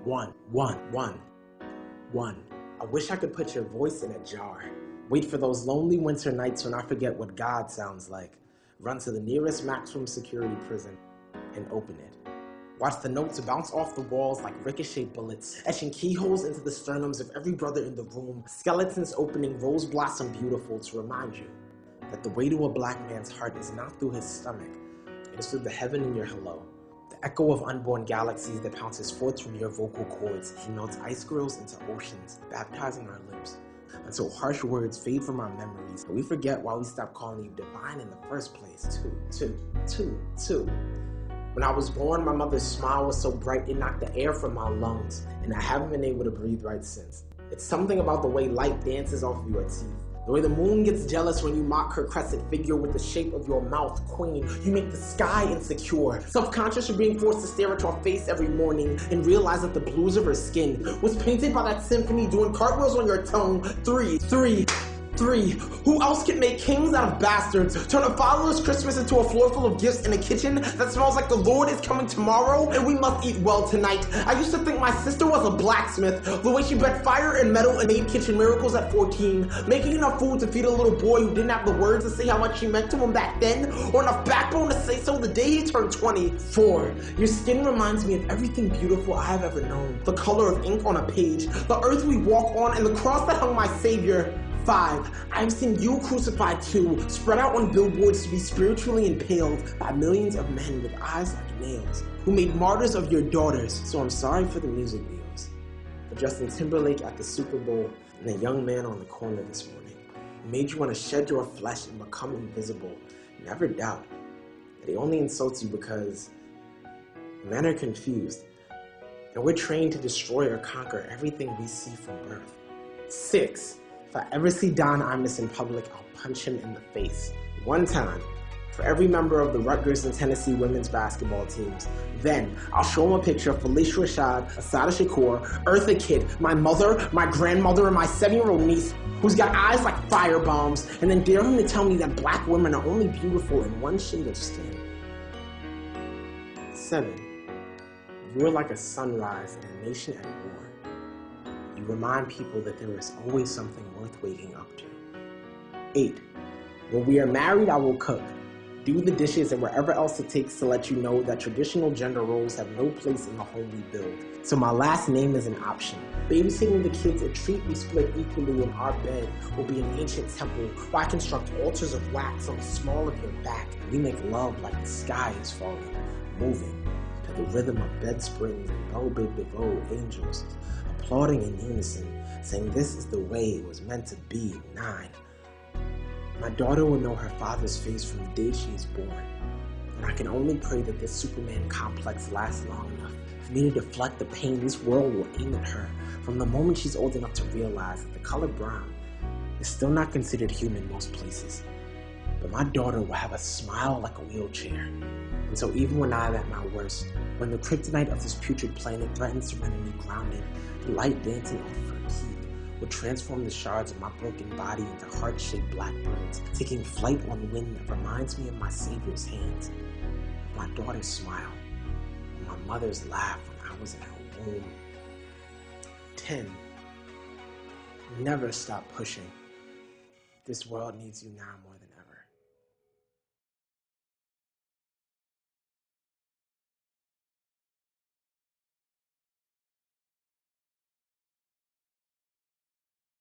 One. I wish I could put your voice in a jar. Wait for those lonely winter nights when I forget what God sounds like. Run to the nearest maximum security prison and open it. Watch the notes bounce off the walls like ricochet bullets, etching keyholes into the sternums of every brother in the room, skeletons opening rose blossom beautiful to remind you that the way to a black man's heart is not through his stomach, it is through the heaven in your hello. The echo of unborn galaxies that pounces forth from your vocal cords and melts ice grills into oceans, baptizing our lips, until harsh words fade from our memories, and we forget why we stopped calling you divine in the first place. Two. When I was born, my mother's smile was so bright it knocked the air from my lungs, and I haven't been able to breathe right since. It's something about the way light dances off of your teeth. The way the moon gets jealous when you mock her crescent figure with the shape of your mouth, queen. You make the sky insecure. Self-conscious for being forced to stare at your face every morning and realize that the blues of her skin was painted by that symphony doing cartwheels on your tongue. Three. Who else can make kings out of bastards? Turn a fatherless Christmas into a floor full of gifts in a kitchen that smells like the Lord is coming tomorrow and we must eat well tonight. I used to think my sister was a blacksmith, the way she bred fire and metal and made kitchen miracles at 14, making enough food to feed a little boy who didn't have the words to say how much she meant to him back then, or enough backbone to say so the day he turned 20. 4. Your skin reminds me of everything beautiful I have ever known. The color of ink on a page, the earth we walk on, and the cross that hung my savior. 5. I've seen you crucified too, spread out on billboards to be spiritually impaled by millions of men with eyes like nails, who made martyrs of your daughters. So I'm sorry for the music videos, for Justin Timberlake at the Super Bowl and a young man on the corner this morning, who made you want to shed your flesh and become invisible. Never doubt that he only insults you because men are confused, and we're trained to destroy or conquer everything we see from birth. 6. If I ever see Don Imus in public, I'll punch him in the face. One time, for every member of the Rutgers and Tennessee women's basketball teams. Then, I'll show him a picture of Felicia Rashad, Asada Shakur, Eartha Kitt, my mother, my grandmother, and my 7-year-old niece, who's got eyes like firebombs, and then dare him to tell me that black women are only beautiful in one shade of skin. 7. You are like a sunrise in a nation at war. You remind people that there is always something worth waking up to. 8. When we are married, I will cook, do the dishes, and wherever else it takes to let you know that traditional gender roles have no place in the home we build. So my last name is an option. Babysitting the kids, a treat we split equally in our bed, will be an ancient temple where I construct altars of wax on the small of your back. We make love like the sky is falling, moving to the rhythm of bed springs and bow baby bow angels, applauding in unison, saying this is the way it was meant to be. 9. My daughter will know her father's face from the day she is born, and I can only pray that this Superman complex lasts long enough for me to deflect the pain this world will aim at her from the moment she's old enough to realize that the color brown is still not considered human most places. But my daughter will have a smile like a wheelchair. And so even when I'm at my worst, when the kryptonite of this putrid planet threatens to render me grounded, the light dancing off her keep will transform the shards of my broken body into heart-shaped blackbirds, taking flight on wind that reminds me of my Savior's hands, of my daughter's smile, and my mother's laugh when I was in her womb. 10. Never stop pushing. This world needs you now more